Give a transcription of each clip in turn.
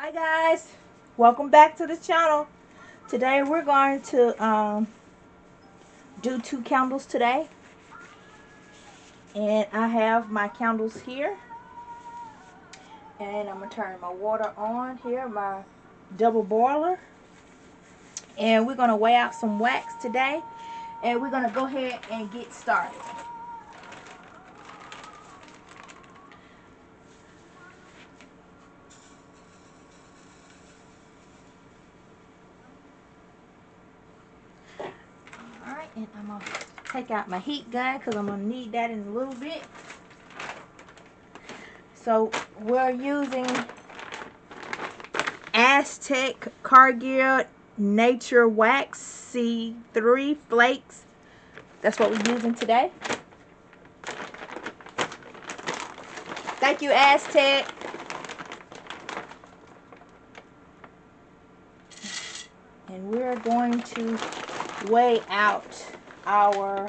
Hi guys, welcome back to the channel. Today we're going to do 2 candles today, and I have my candles here, and I'm gonna turn my water on here, my double boiler, and we're gonna weigh out some wax today, and we're gonna go ahead and get started. Alright, and I'm gonna take out my heat gun because I'm gonna need that in a little bit. So we're using Aztec Cargill Nature Wax C3 Flakes. That's what we're using today. Thank you, Aztec. And we're going to weigh out our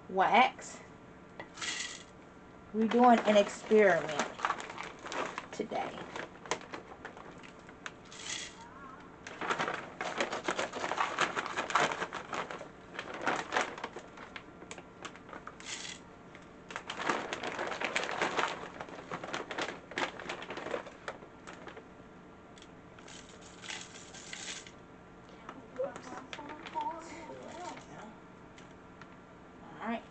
wax. We're doing an experiment today. Alright.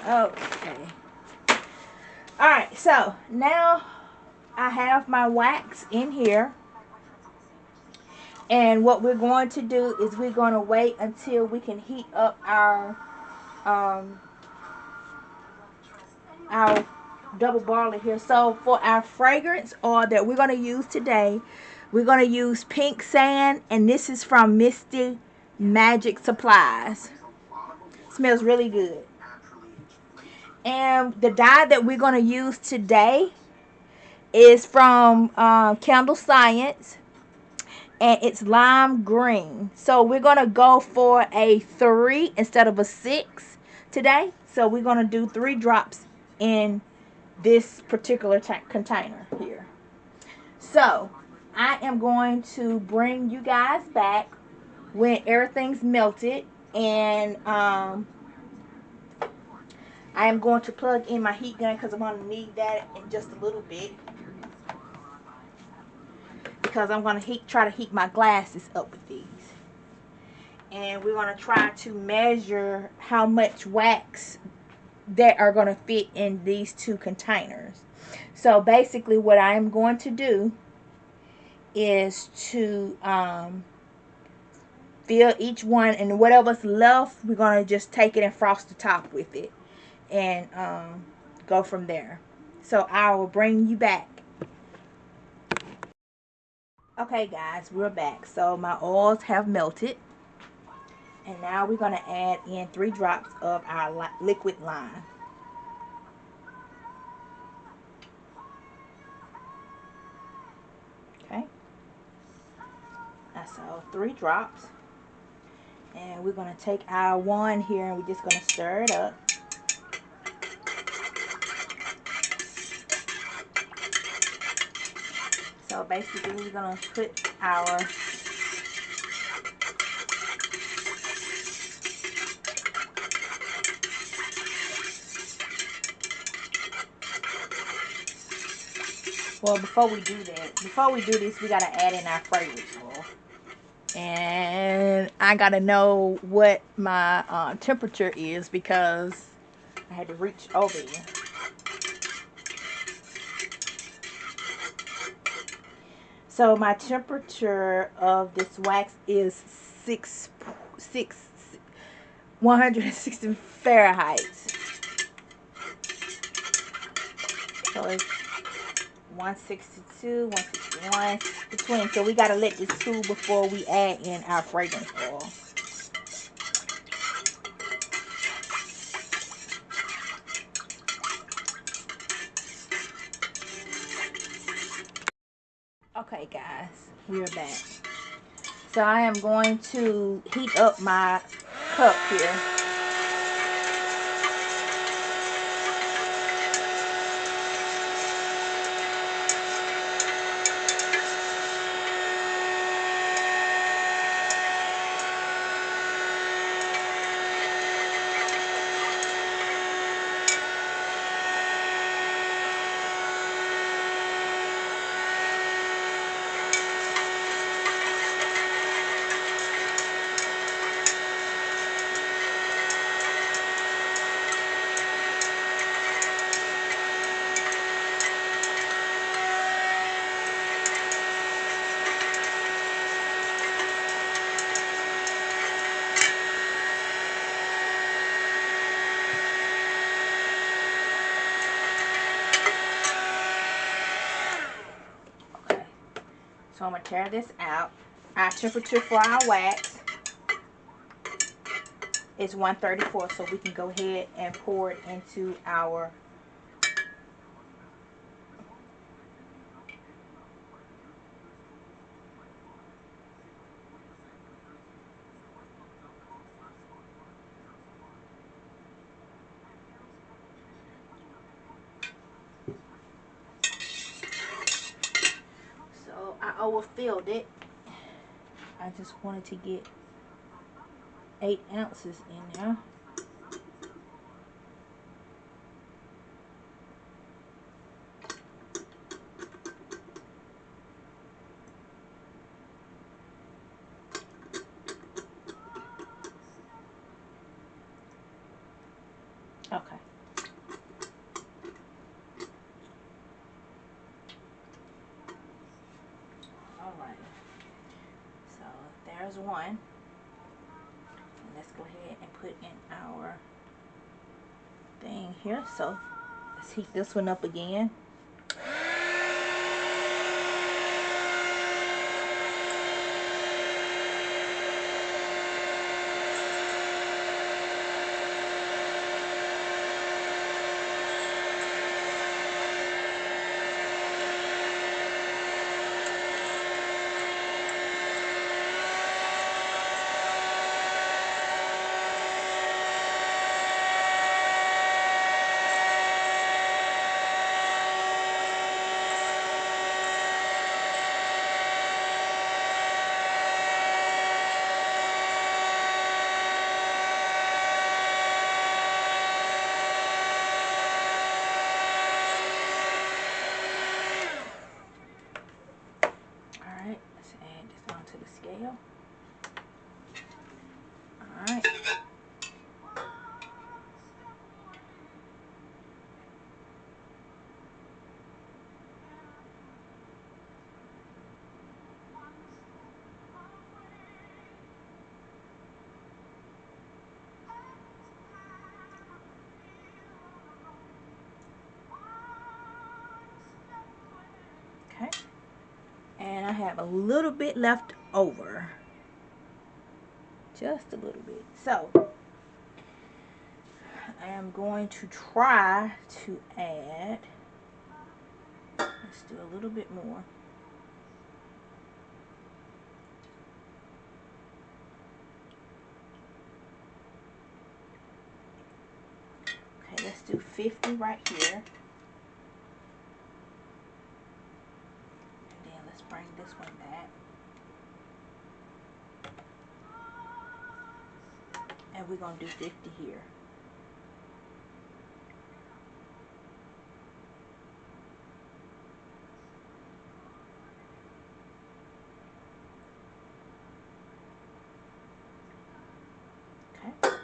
Okay. Alright, so now I have my wax in here. And what we're going to do is we're going to wait until we can heat up our double boiler here. So for our fragrance oil that we're going to use today, we're going to use pink sand, and this is from Misty Magic Supplies. Smells really good. And the dye that we're going to use today is from Candle Science, and it's lime green. So we're going to go for a 3 instead of a 6 today. So we're going to do 3 drops in this particular container here. So I am going to bring you guys back when everything's melted, and I am going to plug in my heat gun because I'm going to need that in just a little bit, because I'm going to try to heat my glasses up with these. And we're going to try to measure how much wax that are going to fit in these 2 containers. So basically what I am going to do is to fill each one, and whatever's left, we're going to just take it and frost the top with it, and go from there. So I will bring you back. Okay guys, we're back. So my oils have melted, and now we're going to add in 3 drops of our liquid lime. Okay, so 3 drops, and we're going to take our one here, and we're just going to stir it up. So basically we're going to put our before we do this, we got to add in our fragrance oil. And I got to know what my temperature is, because I had to reach over here. So my temperature of this wax is 160 Fahrenheit. So it's 162, 161 between. So we gotta let this cool before we add in our fragrance oil. Okay guys, we're back. So I am going to heat up my cup here. So I'm going to tear this out. Our temperature for our wax is 134, so we can go ahead and pour it into our I overfilled it. I just wanted to get 8 ounces in there. Okay. Alright. So there's one. And let's go ahead and put in our thing here. So let's heat this one up again. Alright. Okay. And I have a little bit left over. Just a little bit. So I am going to try to add, let's do a little bit more. Okay, let's do 50 right here. And then let's bring this one back. And we're going to do 50 here. Okay.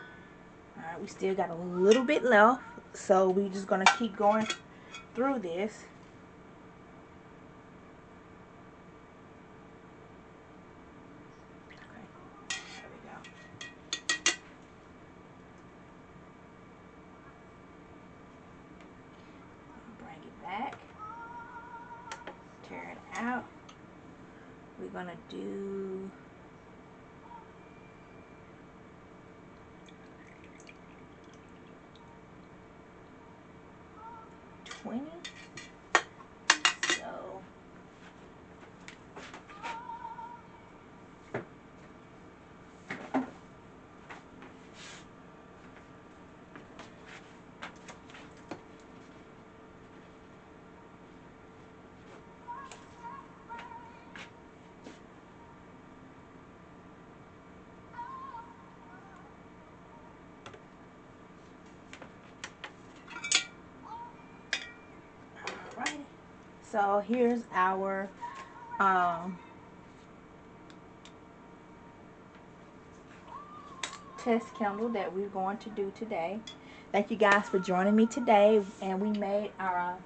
Alright, we still got a little bit left. So we're just going to keep going through this. We're gonna do 20. So So here's our test candle that we're going to do today. Thank you guys for joining me today, and we made our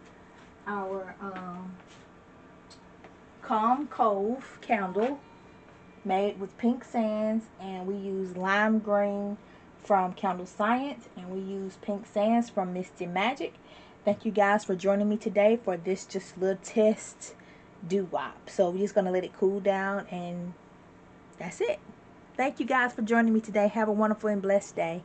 Calm Cove candle made with pink sands, and we use lime green from Candle Science, and we use pink sands from Misty Magic. Thank you guys for joining me today for this just little test doo-wop. So we're just going to let it cool down, and that's it. Thank you guys for joining me today. Have a wonderful and blessed day.